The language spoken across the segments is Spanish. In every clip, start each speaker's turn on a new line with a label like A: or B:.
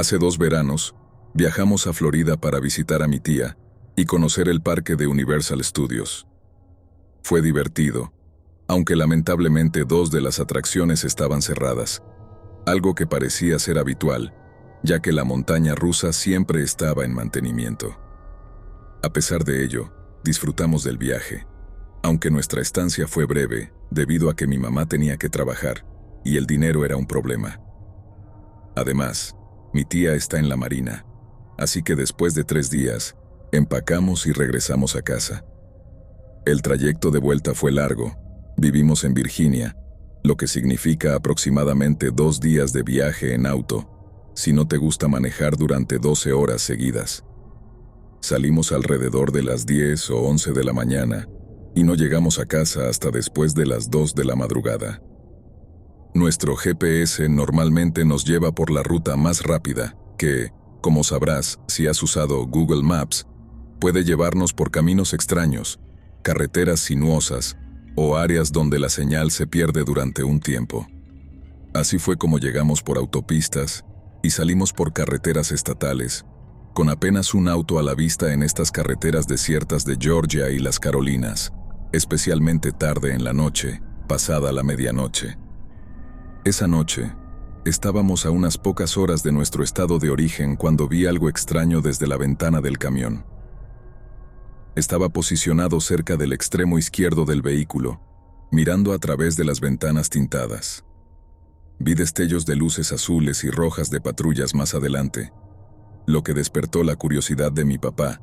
A: Hace 2 veranos, viajamos a Florida para visitar a mi tía y conocer el parque de Universal Studios. Fue divertido, aunque lamentablemente 2 de las atracciones estaban cerradas, algo que parecía ser habitual, ya que la montaña rusa siempre estaba en mantenimiento. A pesar de ello, disfrutamos del viaje, aunque nuestra estancia fue breve debido a que mi mamá tenía que trabajar y el dinero era un problema. Además, mi tía está en la marina, así que después de 3 días, empacamos y regresamos a casa. El trayecto de vuelta fue largo. Vivimos en Virginia, lo que significa aproximadamente 2 días de viaje en auto, si no te gusta manejar durante 12 horas seguidas. Salimos alrededor de las 10 o 11 de la mañana y no llegamos a casa hasta después de las 2 de la madrugada. Nuestro GPS normalmente nos lleva por la ruta más rápida, que, como sabrás si has usado Google Maps, puede llevarnos por caminos extraños, carreteras sinuosas o áreas donde la señal se pierde durante un tiempo. Así fue como llegamos por autopistas y salimos por carreteras estatales, con apenas un auto a la vista en estas carreteras desiertas de Georgia y las Carolinas, especialmente tarde en la noche, pasada la medianoche. Esa noche, estábamos a unas pocas horas de nuestro estado de origen cuando vi algo extraño desde la ventana del camión. Estaba posicionado cerca del extremo izquierdo del vehículo, mirando a través de las ventanas tintadas. Vi destellos de luces azules y rojas de patrullas más adelante, lo que despertó la curiosidad de mi papá,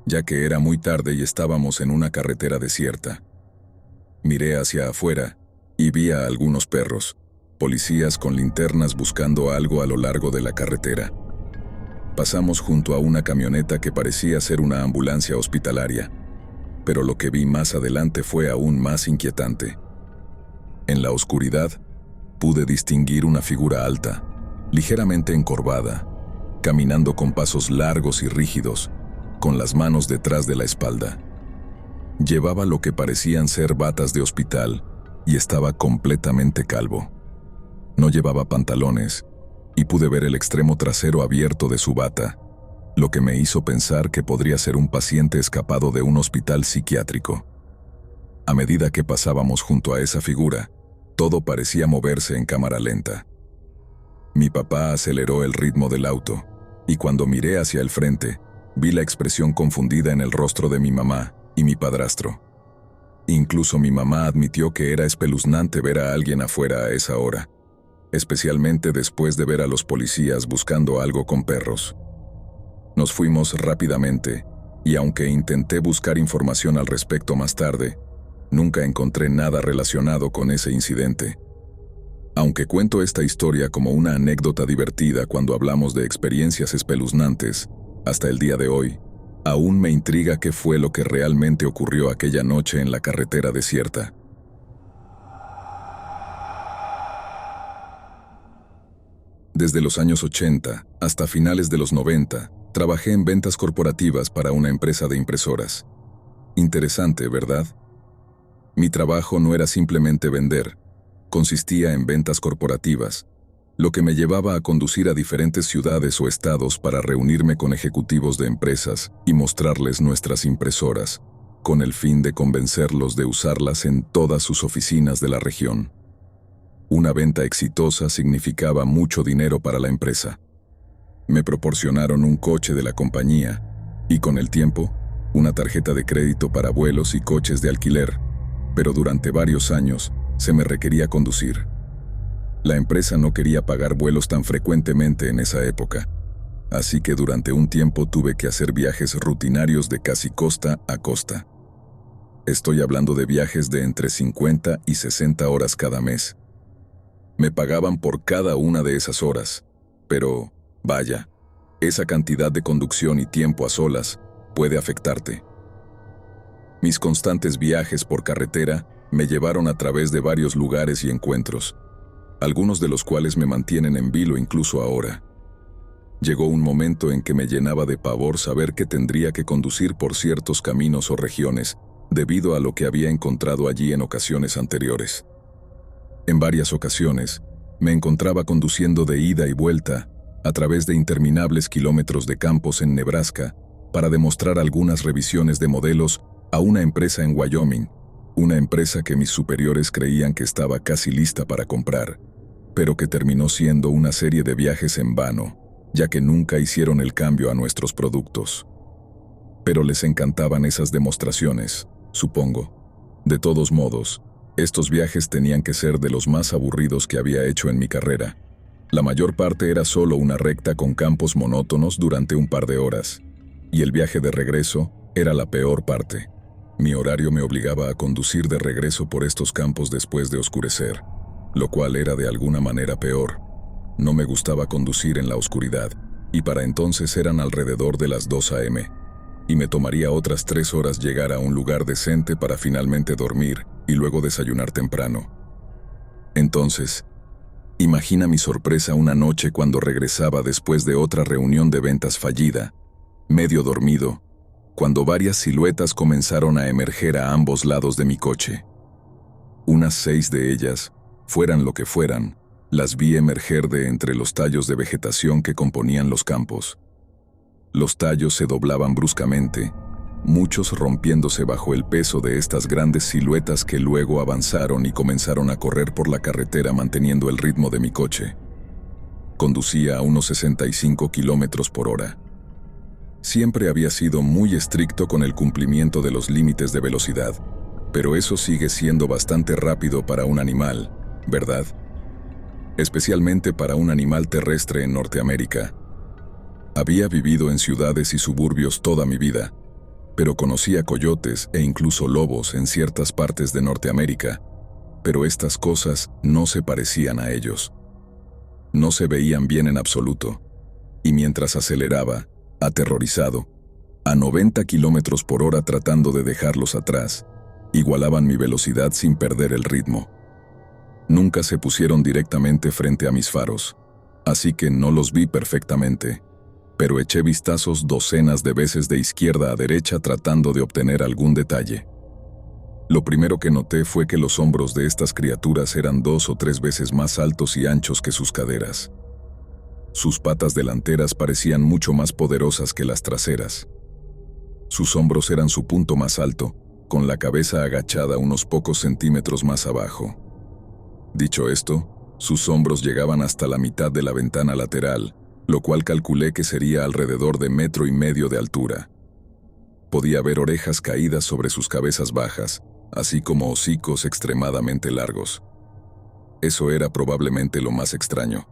A: ya que era muy tarde y estábamos en una carretera desierta. Miré hacia afuera y vi a algunos perros, policías con linternas buscando algo a lo largo de la carretera. Pasamos junto a una camioneta que parecía ser una ambulancia hospitalaria, pero lo que vi más adelante fue aún más inquietante. En la oscuridad, pude distinguir una figura alta, ligeramente encorvada, caminando con pasos largos y rígidos, con las manos detrás de la espalda. Llevaba lo que parecían ser batas de hospital y estaba completamente calvo. No llevaba pantalones y pude ver el extremo trasero abierto de su bata, lo que me hizo pensar que podría ser un paciente escapado de un hospital psiquiátrico. A medida que pasábamos junto a esa figura, todo parecía moverse en cámara lenta. Mi papá aceleró el ritmo del auto, y cuando miré hacia el frente, vi la expresión confundida en el rostro de mi mamá y mi padrastro. Incluso mi mamá admitió que era espeluznante ver a alguien afuera a esa hora, especialmente después de ver a los policías buscando algo con perros. Nos fuimos rápidamente, y aunque intenté buscar información al respecto más tarde, nunca encontré nada relacionado con ese incidente. Aunque cuento esta historia como una anécdota divertida cuando hablamos de experiencias espeluznantes, hasta el día de hoy, aún me intriga qué fue lo que realmente ocurrió aquella noche en la carretera desierta. Desde los años 80 hasta finales de los 90, trabajé en ventas corporativas para una empresa de impresoras. Interesante, ¿verdad? Mi trabajo no era simplemente vender, consistía en ventas corporativas, lo que me llevaba a conducir a diferentes ciudades o estados para reunirme con ejecutivos de empresas y mostrarles nuestras impresoras, con el fin de convencerlos de usarlas en todas sus oficinas de la región. Una venta exitosa significaba mucho dinero para la empresa. Me proporcionaron un coche de la compañía y, con el tiempo, una tarjeta de crédito para vuelos y coches de alquiler, pero durante varios años se me requería conducir. La empresa no quería pagar vuelos tan frecuentemente en esa época, así que durante un tiempo tuve que hacer viajes rutinarios de casi costa a costa. Estoy hablando de viajes de entre 50 y 60 horas cada mes. Me pagaban por cada una de esas horas, pero, vaya, esa cantidad de conducción y tiempo a solas puede afectarte. Mis constantes viajes por carretera me llevaron a través de varios lugares y encuentros, algunos de los cuales me mantienen en vilo incluso ahora. Llegó un momento en que me llenaba de pavor saber que tendría que conducir por ciertos caminos o regiones, debido a lo que había encontrado allí en ocasiones anteriores. En varias ocasiones, me encontraba conduciendo de ida y vuelta, a través de interminables kilómetros de campos en Nebraska, para demostrar algunas revisiones de modelos a una empresa en Wyoming, una empresa que mis superiores creían que estaba casi lista para comprar, pero que terminó siendo una serie de viajes en vano, ya que nunca hicieron el cambio a nuestros productos. Pero les encantaban esas demostraciones, supongo. De todos modos, estos viajes tenían que ser de los más aburridos que había hecho en mi carrera. La mayor parte era solo una recta con campos monótonos durante un par de horas, y el viaje de regreso era la peor parte. Mi horario me obligaba a conducir de regreso por estos campos después de oscurecer, lo cual era de alguna manera peor. No me gustaba conducir en la oscuridad, y para entonces eran alrededor de las 2 a.m., y me tomaría otras 3 horas llegar a un lugar decente para finalmente dormir y luego desayunar temprano. Entonces, imagina mi sorpresa una noche cuando regresaba después de otra reunión de ventas fallida, medio dormido, cuando varias siluetas comenzaron a emerger a ambos lados de mi coche. Unas 6 de ellas, fueran lo que fueran, las vi emerger de entre los tallos de vegetación que componían los campos. Los tallos se doblaban bruscamente, muchos rompiéndose bajo el peso de estas grandes siluetas que luego avanzaron y comenzaron a correr por la carretera manteniendo el ritmo de mi coche. Conducía a unos 65 kilómetros por hora. Siempre había sido muy estricto con el cumplimiento de los límites de velocidad, pero eso sigue siendo bastante rápido para un animal, ¿verdad? Especialmente para un animal terrestre en Norteamérica. Había vivido en ciudades y suburbios toda mi vida, pero conocía coyotes e incluso lobos en ciertas partes de Norteamérica, pero estas cosas no se parecían a ellos. No se veían bien en absoluto, y mientras aceleraba, aterrorizado, a 90 kilómetros por hora tratando de dejarlos atrás, igualaban mi velocidad sin perder el ritmo. Nunca se pusieron directamente frente a mis faros, así que no los vi perfectamente, pero eché vistazos docenas de veces de izquierda a derecha tratando de obtener algún detalle. Lo primero que noté fue que los hombros de estas criaturas eran 2 o 3 veces más altos y anchos que sus caderas. Sus patas delanteras parecían mucho más poderosas que las traseras. Sus hombros eran su punto más alto, con la cabeza agachada unos pocos centímetros más abajo. Dicho esto, sus hombros llegaban hasta la mitad de la ventana lateral, lo cual calculé que sería alrededor de 1,5 metros de altura. Podía ver orejas caídas sobre sus cabezas bajas, así como hocicos extremadamente largos. Eso era probablemente lo más extraño.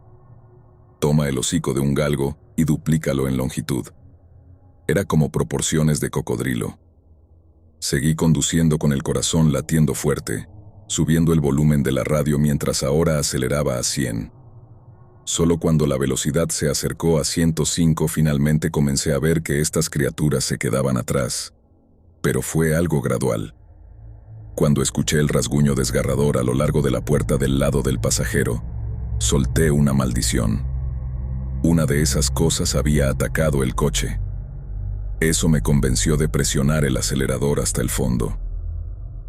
A: Toma el hocico de un galgo y duplícalo en longitud. Era como proporciones de cocodrilo. Seguí conduciendo con el corazón latiendo fuerte, subiendo el volumen de la radio mientras ahora aceleraba a 100. Solo cuando la velocidad se acercó a 105 finalmente comencé a ver que estas criaturas se quedaban atrás. Pero fue algo gradual. Cuando escuché el rasguño desgarrador a lo largo de la puerta del lado del pasajero, solté una maldición. Una de esas cosas había atacado el coche. Eso me convenció de presionar el acelerador hasta el fondo.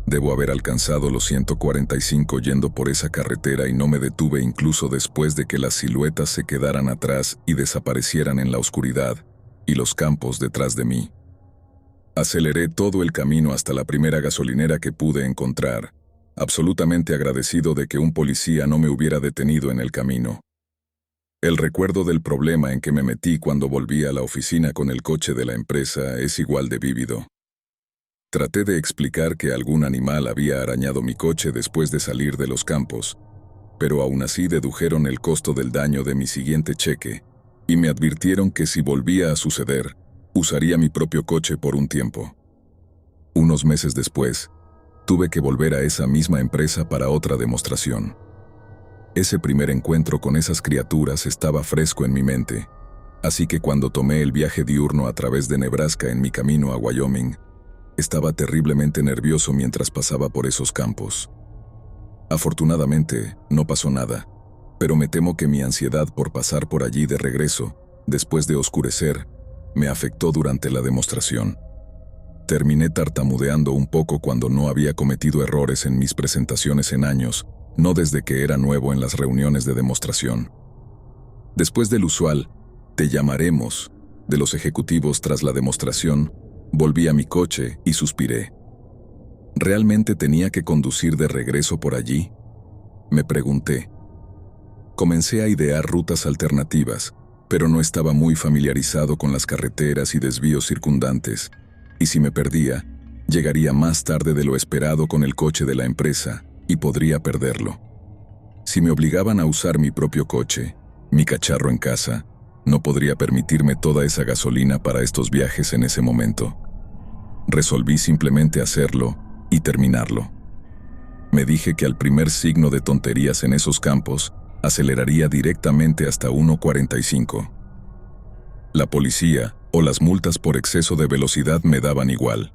A: Debo haber alcanzado los 145 yendo por esa carretera y no me detuve incluso después de que las siluetas se quedaran atrás y desaparecieran en la oscuridad y los campos detrás de mí. Aceleré todo el camino hasta la primera gasolinera que pude encontrar, absolutamente agradecido de que un policía no me hubiera detenido en el camino. El recuerdo del problema en que me metí cuando volví a la oficina con el coche de la empresa es igual de vívido. Traté de explicar que algún animal había arañado mi coche después de salir de los campos, pero aún así dedujeron el costo del daño de mi siguiente cheque y me advirtieron que si volvía a suceder, usaría mi propio coche por un tiempo. Unos meses después, tuve que volver a esa misma empresa para otra demostración. Ese primer encuentro con esas criaturas estaba fresco en mi mente, así que cuando tomé el viaje diurno a través de Nebraska en mi camino a Wyoming, estaba terriblemente nervioso mientras pasaba por esos campos. Afortunadamente, no pasó nada, pero me temo que mi ansiedad por pasar por allí de regreso, después de oscurecer, me afectó durante la demostración. Terminé tartamudeando un poco cuando no había cometido errores en mis presentaciones en años, no desde que era nuevo en las reuniones de demostración. Después del usual, te llamaremos, de los ejecutivos tras la demostración, volví a mi coche y suspiré. ¿Realmente tenía que conducir de regreso por allí? Me pregunté. Comencé a idear rutas alternativas, pero no estaba muy familiarizado con las carreteras y desvíos circundantes, y si me perdía, llegaría más tarde de lo esperado con el coche de la empresa y podría perderlo. Si me obligaban a usar mi propio coche, mi cacharro en casa, no podría permitirme toda esa gasolina para estos viajes en ese momento. Resolví simplemente hacerlo y terminarlo. Me dije que al primer signo de tonterías en esos campos, aceleraría directamente hasta 1.45. La policía o las multas por exceso de velocidad me daban igual.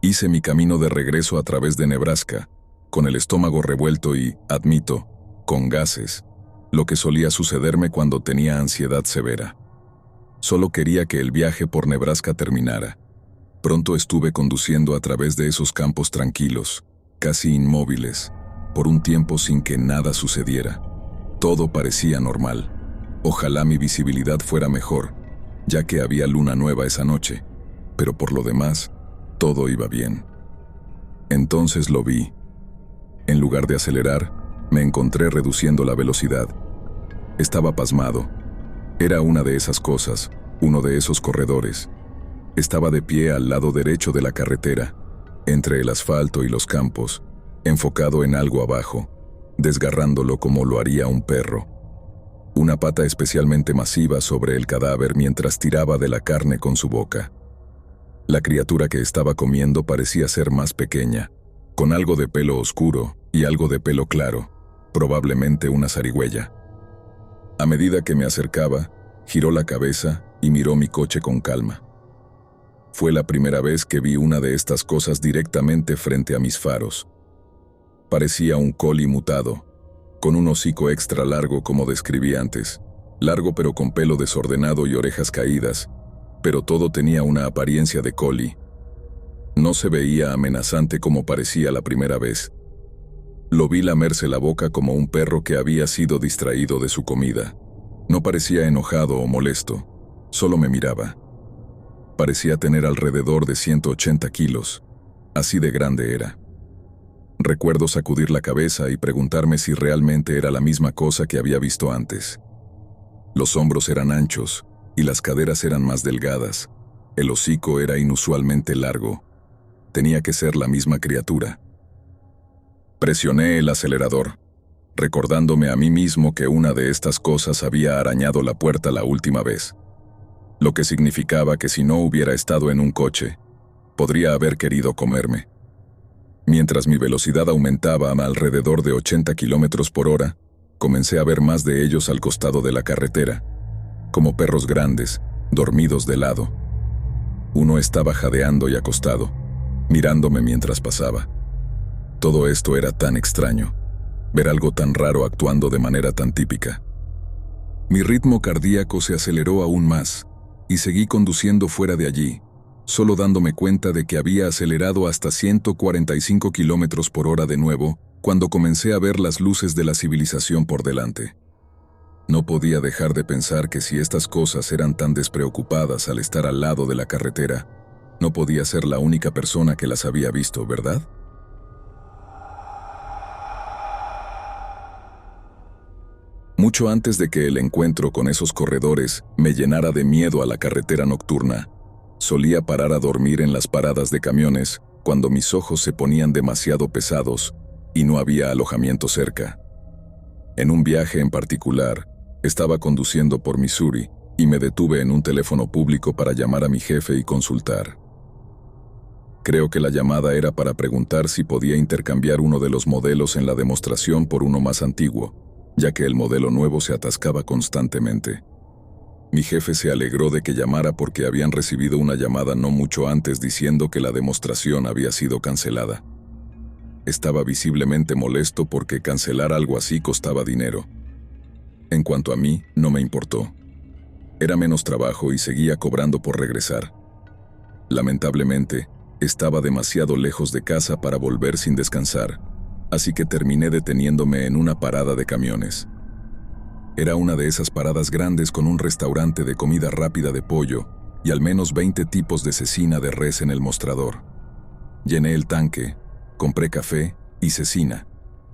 A: Hice mi camino de regreso a través de Nebraska, con el estómago revuelto y, admito, con gases, lo que solía sucederme cuando tenía ansiedad severa. Solo quería que el viaje por Nebraska terminara. Pronto estuve conduciendo a través de esos campos tranquilos, casi inmóviles, por un tiempo sin que nada sucediera. Todo parecía normal. Ojalá mi visibilidad fuera mejor, ya que había luna nueva esa noche, pero por lo demás, todo iba bien. Entonces lo vi. En lugar de acelerar, me encontré reduciendo la velocidad. Estaba pasmado. Era una de esas cosas, uno de esos corredores. Estaba de pie al lado derecho de la carretera, entre el asfalto y los campos, enfocado en algo abajo, desgarrándolo como lo haría un perro. Una pata especialmente masiva sobre el cadáver mientras tiraba de la carne con su boca. La criatura que estaba comiendo parecía ser más pequeña, con algo de pelo oscuro y algo de pelo claro, probablemente una zarigüeya. A medida que me acercaba, giró la cabeza y miró mi coche con calma. Fue la primera vez que vi una de estas cosas directamente frente a mis faros. Parecía un collie mutado, con un hocico extra largo como describí antes, largo pero con pelo desordenado y orejas caídas, pero todo tenía una apariencia de collie. No se veía amenazante como parecía la primera vez. Lo vi lamerse la boca como un perro que había sido distraído de su comida. No parecía enojado o molesto, solo me miraba. Parecía tener alrededor de 180 kilos, así de grande era. Recuerdo sacudir la cabeza y preguntarme si realmente era la misma cosa que había visto antes. Los hombros eran anchos y las caderas eran más delgadas. El hocico era inusualmente largo. Tenía que ser la misma criatura. Presioné el acelerador, recordándome a mí mismo que una de estas cosas había arañado la puerta la última vez, lo que significaba que si no hubiera estado en un coche, podría haber querido comerme. Mientras mi velocidad aumentaba a alrededor de 80 kilómetros por hora, comencé a ver más de ellos al costado de la carretera, como perros grandes, dormidos de lado. Uno estaba jadeando y acostado, mirándome mientras pasaba. Todo esto era tan extraño, ver algo tan raro actuando de manera tan típica. Mi ritmo cardíaco se aceleró aún más, y seguí conduciendo fuera de allí, solo dándome cuenta de que había acelerado hasta 145 kilómetros por hora de nuevo, cuando comencé a ver las luces de la civilización por delante. No podía dejar de pensar que si estas cosas eran tan despreocupadas al estar al lado de la carretera, no podía ser la única persona que las había visto, ¿verdad? Mucho antes de que el encuentro con esos corredores me llenara de miedo a la carretera nocturna, solía parar a dormir en las paradas de camiones cuando mis ojos se ponían demasiado pesados y no había alojamiento cerca. En un viaje en particular, estaba conduciendo por Missouri y me detuve en un teléfono público para llamar a mi jefe y consultar. Creo que la llamada era para preguntar si podía intercambiar uno de los modelos en la demostración por uno más antiguo, ya que el modelo nuevo se atascaba constantemente. Mi jefe se alegró de que llamara porque habían recibido una llamada no mucho antes diciendo que la demostración había sido cancelada. Estaba visiblemente molesto porque cancelar algo así costaba dinero. En cuanto a mí, no me importó. Era menos trabajo y seguía cobrando por regresar. Lamentablemente, estaba demasiado lejos de casa para volver sin descansar, así que terminé deteniéndome en una parada de camiones. Era una de esas paradas grandes con un restaurante de comida rápida de pollo y al menos 20 tipos de cecina de res en el mostrador. Llené el tanque, compré café y cecina,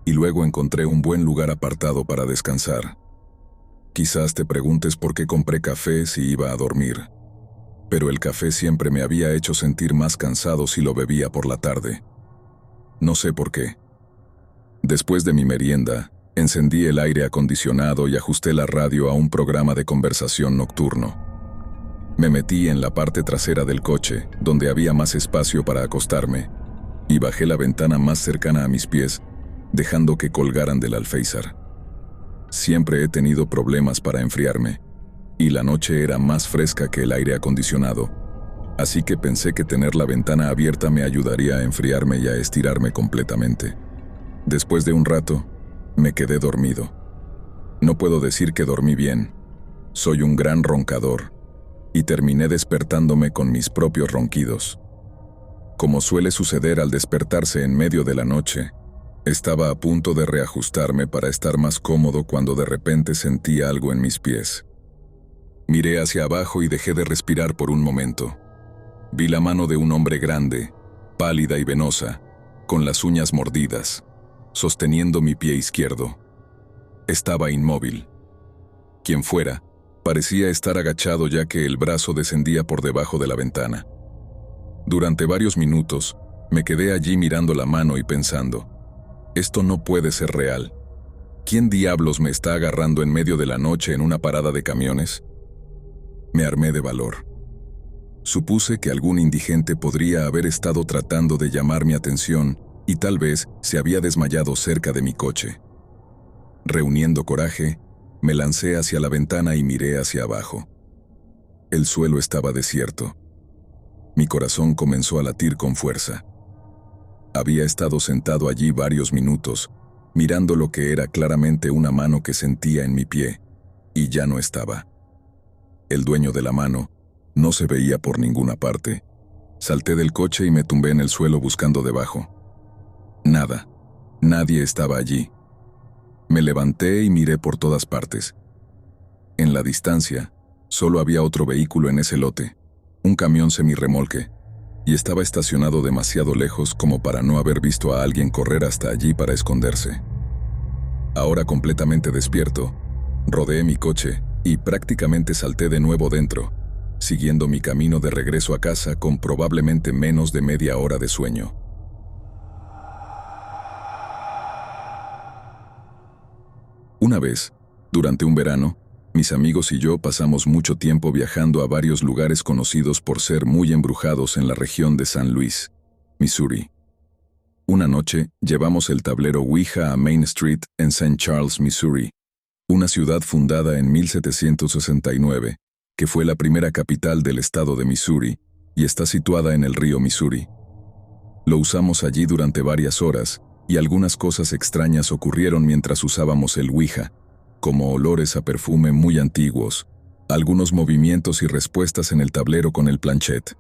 A: y luego encontré un buen lugar apartado para descansar. Quizás te preguntes por qué compré café si iba a dormir, pero el café siempre me había hecho sentir más cansado si lo bebía por la tarde. No sé por qué. Después de mi merienda, encendí el aire acondicionado y ajusté la radio a un programa de conversación nocturno. Me metí en la parte trasera del coche, donde había más espacio para acostarme, y bajé la ventana más cercana a mis pies, dejando que colgaran del alféizar. Siempre he tenido problemas para enfriarme, y la noche era más fresca que el aire acondicionado, así que pensé que tener la ventana abierta me ayudaría a enfriarme y a estirarme completamente. Después de un rato, me quedé dormido. No puedo decir que dormí bien. Soy un gran roncador, y terminé despertándome con mis propios ronquidos. Como suele suceder al despertarse en medio de la noche, estaba a punto de reajustarme para estar más cómodo cuando de repente sentí algo en mis pies. Miré hacia abajo y dejé de respirar por un momento. Vi la mano de un hombre grande, pálida y venosa, con las uñas mordidas, sosteniendo mi pie izquierdo. Estaba inmóvil. Quien fuera, parecía estar agachado ya que el brazo descendía por debajo de la ventana. Durante varios minutos, me quedé allí mirando la mano y pensando, esto no puede ser real. ¿Quién diablos me está agarrando en medio de la noche en una parada de camiones? Me armé de valor. Supuse que algún indigente podría haber estado tratando de llamar mi atención y tal vez se había desmayado cerca de mi coche. Reuniendo coraje, me lancé hacia la ventana y miré hacia abajo. El suelo estaba desierto. Mi corazón comenzó a latir con fuerza. Había estado sentado allí varios minutos, mirando lo que era claramente una mano que sentía en mi pie, y ya no estaba. El dueño de la mano no se veía por ninguna parte. Salté del coche y me tumbé en el suelo buscando debajo. Nada. Nadie estaba allí. Me levanté y miré por todas partes. En la distancia, solo había otro vehículo en ese lote, un camión semirremolque, y estaba estacionado demasiado lejos como para no haber visto a alguien correr hasta allí para esconderse. Ahora completamente despierto, rodeé mi coche y prácticamente salté de nuevo dentro, siguiendo mi camino de regreso a casa con probablemente menos de media hora de sueño. Una vez, durante un verano, mis amigos y yo pasamos mucho tiempo viajando a varios lugares conocidos por ser muy embrujados en la región de San Luis, Missouri. Una noche, llevamos el tablero Ouija a Main Street en St. Charles, Missouri, una ciudad fundada en 1769, que fue la primera capital del estado de Missouri y está situada en el río Missouri. Lo usamos allí durante varias horas y algunas cosas extrañas ocurrieron mientras usábamos el Ouija, como olores a perfume muy antiguos, algunos movimientos y respuestas en el tablero con el planchet,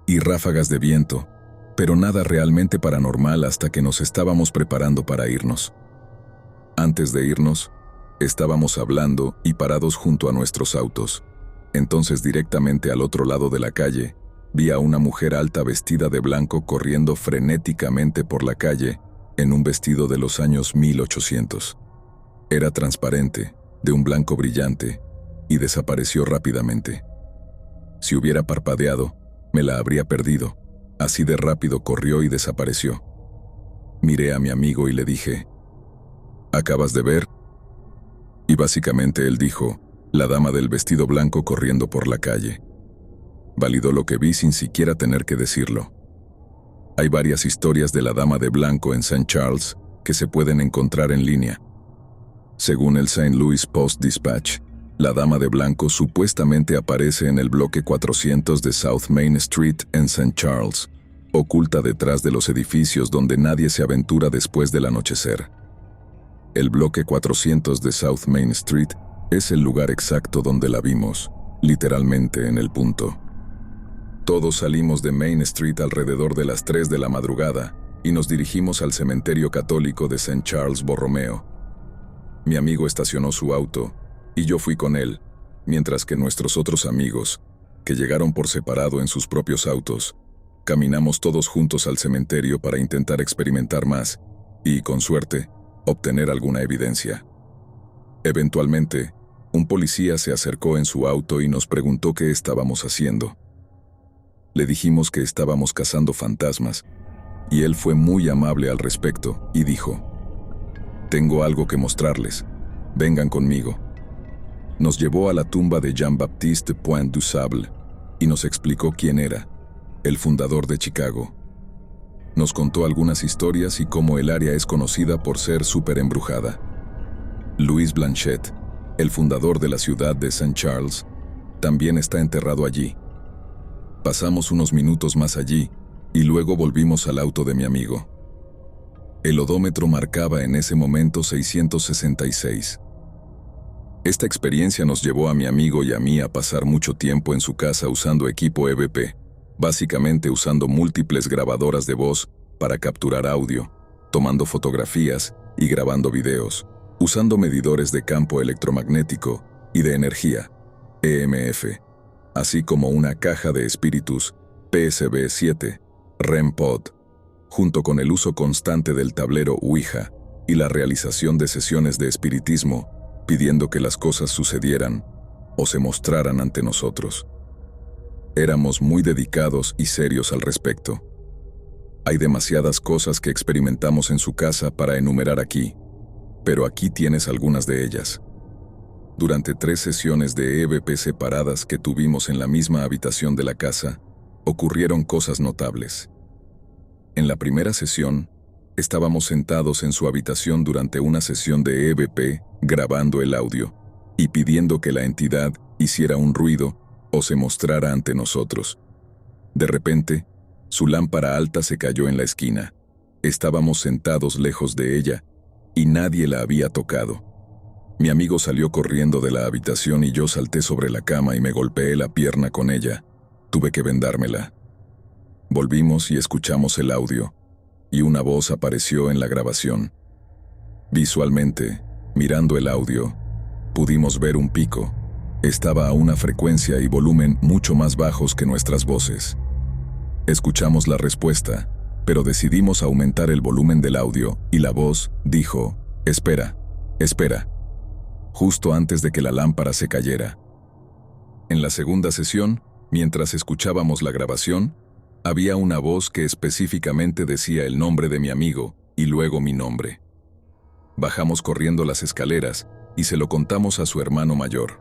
A: y ráfagas de viento, pero nada realmente paranormal hasta que nos estábamos preparando para irnos. Antes de irnos, estábamos hablando y parados junto a nuestros autos. Entonces directamente al otro lado de la calle, vi a una mujer alta vestida de blanco corriendo frenéticamente por la calle en un vestido de los años 1800. Era transparente, de un blanco brillante, y desapareció rápidamente. Si hubiera parpadeado, me la habría perdido. Así de rápido corrió y desapareció. Miré a mi amigo y le dije, ¿acabas de ver? Y básicamente él dijo, la dama del vestido blanco corriendo por la calle. Validó lo que vi sin siquiera tener que decirlo. Hay varias historias de la dama de blanco en St. Charles que se pueden encontrar en línea. Según el St. Louis Post-Dispatch, la dama de blanco supuestamente aparece en el bloque 400 de South Main Street en St. Charles, oculta detrás de los edificios donde nadie se aventura después del anochecer. El bloque 400 de South Main Street es el lugar exacto donde la vimos, literalmente en el punto. Todos salimos de Main Street alrededor de las 3 de la madrugada y nos dirigimos al cementerio católico de St. Charles Borromeo. Mi amigo estacionó su auto y yo fui con él, mientras que nuestros otros amigos, que llegaron por separado en sus propios autos, caminamos todos juntos al cementerio para intentar experimentar más y, con suerte, obtener alguna evidencia. Eventualmente, un policía se acercó en su auto y nos preguntó qué estábamos haciendo. Le dijimos que estábamos cazando fantasmas, y él fue muy amable al respecto y dijo: «Tengo algo que mostrarles. Vengan conmigo». Nos llevó a la tumba de Jean-Baptiste Point du Sable y nos explicó quién era, el fundador de Chicago. Nos contó algunas historias y cómo el área es conocida por ser súper embrujada. Louis Blanchette, el fundador de la ciudad de St. Charles, también está enterrado allí. Pasamos unos minutos más allí y luego volvimos al auto de mi amigo. El odómetro marcaba en ese momento 666. Esta experiencia nos llevó a mi amigo y a mí a pasar mucho tiempo en su casa usando equipo EVP, básicamente usando múltiples grabadoras de voz para capturar audio, tomando fotografías y grabando videos, usando medidores de campo electromagnético y de energía, EMF, así como una caja de espíritus PSB-7, REM Pod, junto con el uso constante del tablero Ouija y la realización de sesiones de espiritismo, pidiendo que las cosas sucedieran o se mostraran ante nosotros. Éramos muy dedicados y serios al respecto. Hay demasiadas cosas que experimentamos en su casa para enumerar aquí, pero aquí tienes algunas de ellas. Durante 3 sesiones de EVP separadas que tuvimos en la misma habitación de la casa, ocurrieron cosas notables. En la primera sesión, estábamos sentados en su habitación durante una sesión de EVP, grabando el audio y pidiendo que la entidad hiciera un ruido o se mostrara ante nosotros. De repente, su lámpara alta se cayó en la esquina. Estábamos sentados lejos de ella y nadie la había tocado. Mi amigo salió corriendo de la habitación y yo salté sobre la cama y me golpeé la pierna con ella. Tuve que vendármela. Volvimos y escuchamos el audio, y una voz apareció en la grabación. Visualmente, mirando el audio, pudimos ver un pico. Estaba a una frecuencia y volumen mucho más bajos que nuestras voces. Escuchamos la respuesta, pero decidimos aumentar el volumen del audio y la voz dijo: «Espera, espera», justo antes de que la lámpara se cayera. En la segunda sesión, mientras escuchábamos la grabación, había una voz que específicamente decía el nombre de mi amigo y luego mi nombre. Bajamos corriendo las escaleras y se lo contamos a su hermano mayor.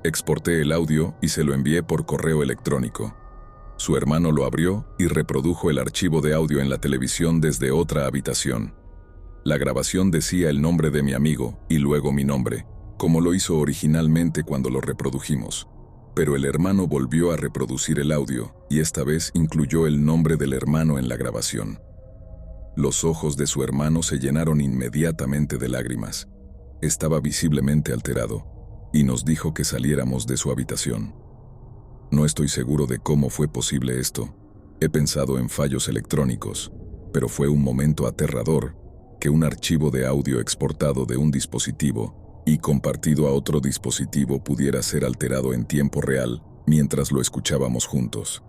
A: Exporté el audio y se lo envié por correo electrónico. Su hermano lo abrió y reprodujo el archivo de audio en la televisión desde otra habitación. La grabación decía el nombre de mi amigo y luego mi nombre, como lo hizo originalmente cuando lo reprodujimos. Pero el hermano volvió a reproducir el audio y esta vez incluyó el nombre del hermano en la grabación. Los ojos de su hermano se llenaron inmediatamente de lágrimas. Estaba visiblemente alterado y nos dijo que saliéramos de su habitación. No estoy seguro de cómo fue posible esto. He pensado en fallos electrónicos, pero fue un momento aterrador que un archivo de audio exportado de un dispositivo y compartido a otro dispositivo pudiera ser alterado en tiempo real mientras lo escuchábamos juntos.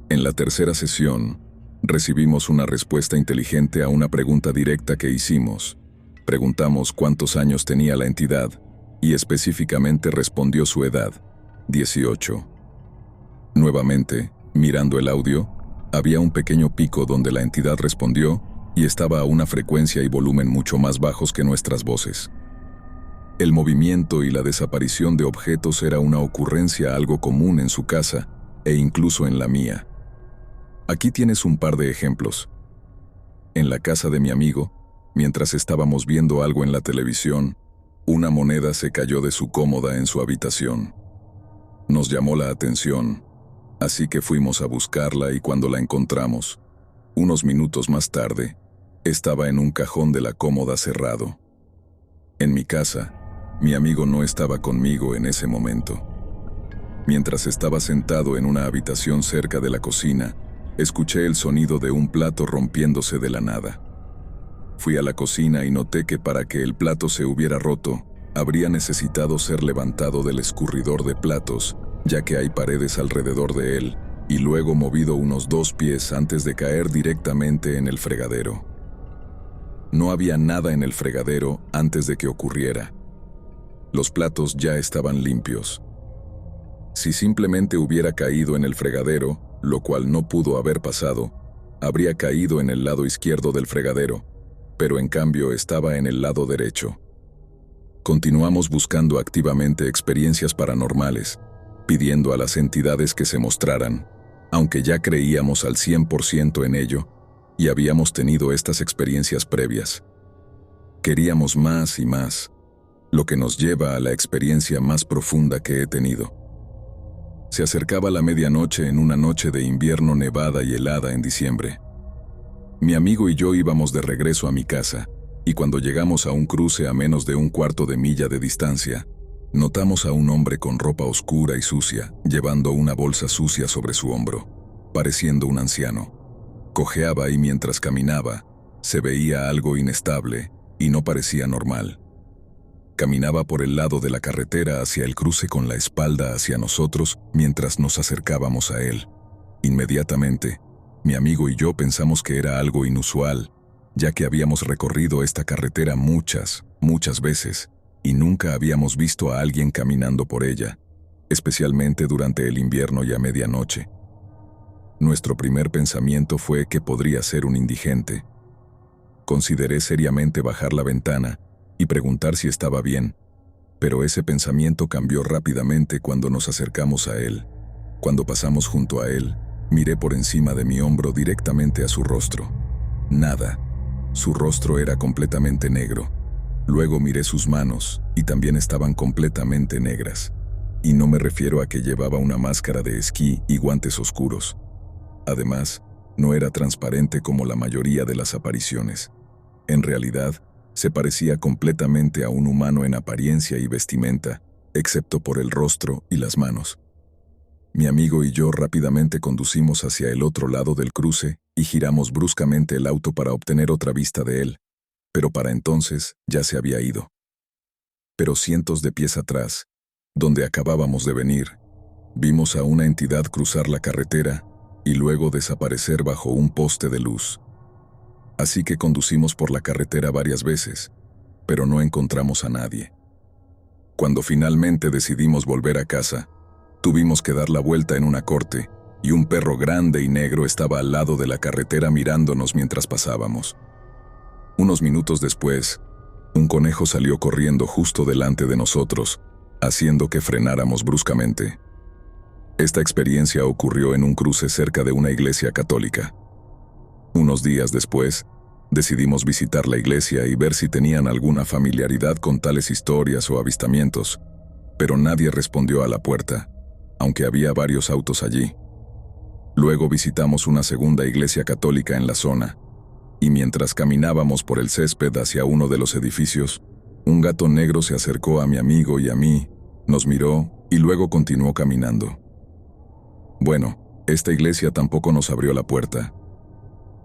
A: En la tercera sesión, recibimos una respuesta inteligente a una pregunta directa que hicimos. Preguntamos cuántos años tenía la entidad y específicamente respondió su edad, 18. Nuevamente, mirando el audio, había un pequeño pico donde la entidad respondió y estaba a una frecuencia y volumen mucho más bajos que nuestras voces. El movimiento y la desaparición de objetos era una ocurrencia algo común en su casa e incluso en la mía. Aquí tienes un par de ejemplos. En la casa de mi amigo, mientras estábamos viendo algo en la televisión, una moneda se cayó de su cómoda en su habitación. Nos llamó la atención, así que fuimos a buscarla y cuando la encontramos, unos minutos más tarde, estaba en un cajón de la cómoda cerrado. En mi casa, mi amigo no estaba conmigo en ese momento. Mientras estaba sentado en una habitación cerca de la cocina, escuché el sonido de un plato rompiéndose de la nada. Fui a la cocina y noté que para que el plato se hubiera roto, habría necesitado ser levantado del escurridor de platos, ya que hay paredes alrededor de él, y luego movido unos 2 pies antes de caer directamente en el fregadero. No había nada en el fregadero antes de que ocurriera. Los platos ya estaban limpios. Si simplemente hubiera caído en el fregadero, lo cual no pudo haber pasado, habría caído en el lado izquierdo del fregadero, pero en cambio estaba en el lado derecho. Continuamos buscando activamente experiencias paranormales, pidiendo a las entidades que se mostraran, aunque ya creíamos al 100% en ello, y habíamos tenido estas experiencias previas. Queríamos más y más, lo que nos lleva a la experiencia más profunda que he tenido. Se acercaba la medianoche en una noche de invierno nevada y helada en diciembre. Mi amigo y yo íbamos de regreso a mi casa, y cuando llegamos a un cruce a menos de 1/4 de milla de distancia, notamos a un hombre con ropa oscura y sucia, llevando una bolsa sucia sobre su hombro, pareciendo un anciano. Cojeaba y mientras caminaba, se veía algo inestable y no parecía normal. Caminaba por el lado de la carretera hacia el cruce con la espalda hacia nosotros mientras nos acercábamos a él. Inmediatamente, mi amigo y yo pensamos que era algo inusual, ya que habíamos recorrido esta carretera muchas veces y nunca habíamos visto a alguien caminando por ella, especialmente durante el invierno y a medianoche. Nuestro primer pensamiento fue que podría ser un indigente. Consideré seriamente bajar la ventana y preguntar si estaba bien, pero ese pensamiento cambió rápidamente cuando nos acercamos a él. Cuando pasamos junto a él, miré por encima de mi hombro directamente a su rostro. Nada. Su rostro era completamente negro. Luego miré sus manos, y también estaban completamente negras. Y no me refiero a que llevaba una máscara de esquí y guantes oscuros. Además, no era transparente como la mayoría de las apariciones. En realidad, se parecía completamente a un humano en apariencia y vestimenta, excepto por el rostro y las manos. Mi amigo y yo rápidamente conducimos hacia el otro lado del cruce y giramos bruscamente el auto para obtener otra vista de él, pero para entonces ya se había ido. Pero cientos de pies atrás, donde acabábamos de venir, vimos a una entidad cruzar la carretera y luego desaparecer bajo un poste de luz. Así que conducimos por la carretera varias veces, pero no encontramos a nadie. Cuando finalmente decidimos volver a casa, tuvimos que dar la vuelta en una corte, y un perro grande y negro estaba al lado de la carretera mirándonos mientras pasábamos. Unos minutos después, un conejo salió corriendo justo delante de nosotros, haciendo que frenáramos bruscamente. Esta experiencia ocurrió en un cruce cerca de una iglesia católica. Unos días después, decidimos visitar la iglesia y ver si tenían alguna familiaridad con tales historias o avistamientos, pero nadie respondió a la puerta, aunque había varios autos allí. Luego visitamos una segunda iglesia católica en la zona, y mientras caminábamos por el césped hacia uno de los edificios, un gato negro se acercó a mi amigo y a mí, nos miró y luego continuó caminando. Bueno, esta iglesia tampoco nos abrió la puerta.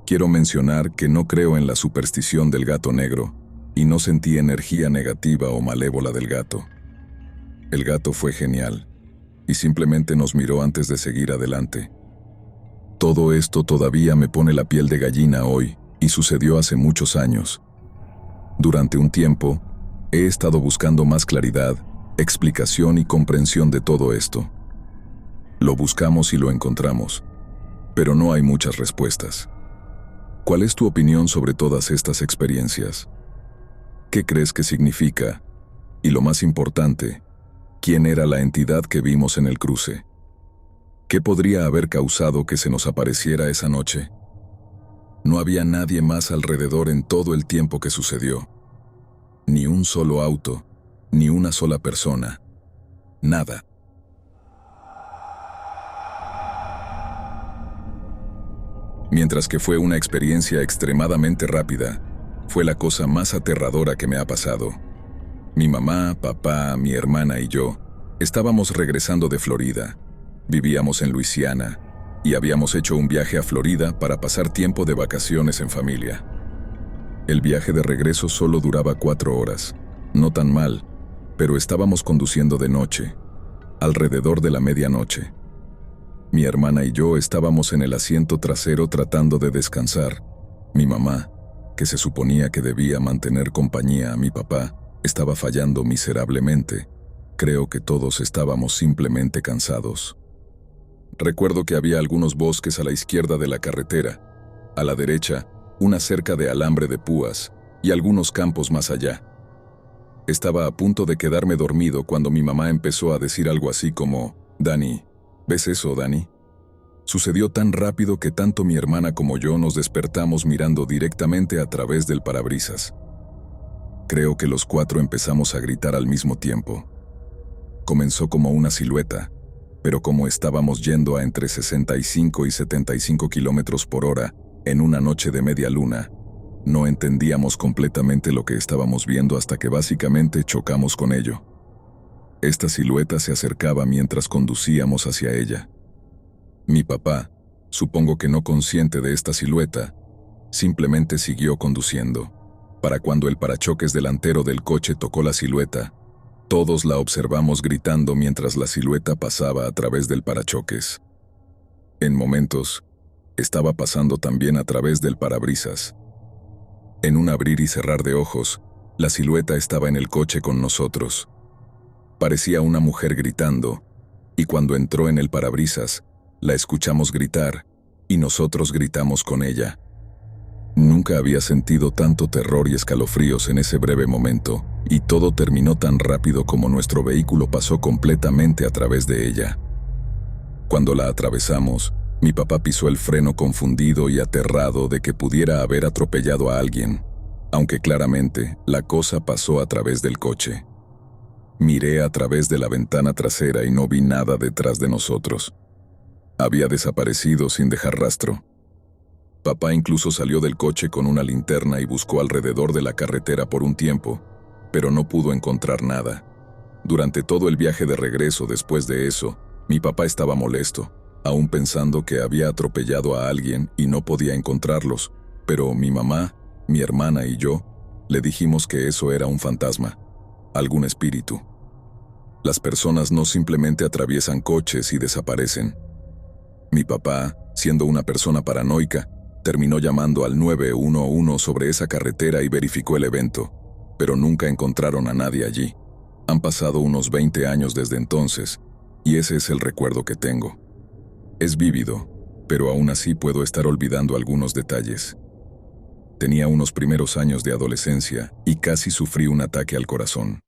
A: Quiero mencionar que no creo en la superstición del gato negro y no sentí energía negativa o malévola del gato. El gato fue genial y simplemente nos miró antes de seguir adelante. Todo esto todavía me pone la piel de gallina hoy y sucedió hace muchos años. Durante un tiempo, he estado buscando más claridad, explicación y comprensión de todo esto. Lo buscamos y lo encontramos, pero no hay muchas respuestas. ¿Cuál es tu opinión sobre todas estas experiencias? ¿Qué crees que significa? Y lo más importante, ¿quién era la entidad que vimos en el cruce? ¿Qué podría haber causado que se nos apareciera esa noche? No había nadie más alrededor en todo el tiempo que sucedió. Ni un solo auto, ni una sola persona. Nada. Mientras que fue una experiencia extremadamente rápida, fue la cosa más aterradora que me ha pasado. Mi mamá, papá, mi hermana y yo estábamos regresando de Florida. Vivíamos en Luisiana y habíamos hecho un viaje a Florida para pasar tiempo de vacaciones en familia. El viaje de regreso solo duraba 4 horas, no tan mal, pero estábamos conduciendo de noche, alrededor de la medianoche. Mi hermana y yo estábamos en el asiento trasero tratando de descansar. Mi mamá, que se suponía que debía mantener compañía a mi papá, estaba fallando miserablemente. Creo que todos estábamos simplemente cansados. Recuerdo que había algunos bosques a la izquierda de la carretera, a la derecha, una cerca de alambre de púas y algunos campos más allá. Estaba a punto de quedarme dormido cuando mi mamá empezó a decir algo así como: «Dani, ¿ves eso, Dani?». Sucedió tan rápido que tanto mi hermana como yo nos despertamos mirando directamente a través del parabrisas. Creo que los cuatro empezamos a gritar al mismo tiempo. Comenzó como una silueta, pero como estábamos yendo a entre 65 y 75 kilómetros por hora en una noche de media luna, no entendíamos completamente lo que estábamos viendo hasta que básicamente chocamos con ello. Esta silueta se acercaba mientras conducíamos hacia ella. Mi papá, supongo que no consciente de esta silueta, simplemente siguió conduciendo. Para cuando el parachoques delantero del coche tocó la silueta, todos la observamos gritando mientras la silueta pasaba a través del parachoques. En momentos, estaba pasando también a través del parabrisas. En un abrir y cerrar de ojos, la silueta estaba en el coche con nosotros. Parecía una mujer gritando, y cuando entró en el parabrisas, la escuchamos gritar, y nosotros gritamos con ella. Nunca había sentido tanto terror y escalofríos en ese breve momento, y todo terminó tan rápido como nuestro vehículo pasó completamente a través de ella. Cuando la atravesamos, mi papá pisó el freno confundido y aterrado de que pudiera haber atropellado a alguien, aunque claramente la cosa pasó a través del coche. Miré a través de la ventana trasera y no vi nada detrás de nosotros. Había desaparecido sin dejar rastro. Papá incluso salió del coche con una linterna y buscó alrededor de la carretera por un tiempo, pero no pudo encontrar nada. Durante todo el viaje de regreso después de eso, mi papá estaba molesto, aún pensando que había atropellado a alguien y no podía encontrarlos, pero mi mamá, mi hermana y yo le dijimos que eso era un fantasma, algún espíritu. Las personas no simplemente atraviesan coches y desaparecen. Mi papá, siendo una persona paranoica, terminó llamando al 911 sobre esa carretera y verificó el evento, pero nunca encontraron a nadie allí. Han pasado unos 20 años desde entonces, y ese es el recuerdo que tengo. Es vívido, pero aún así puedo estar olvidando algunos detalles. Tenía unos primeros años de adolescencia y casi sufrí un ataque al corazón.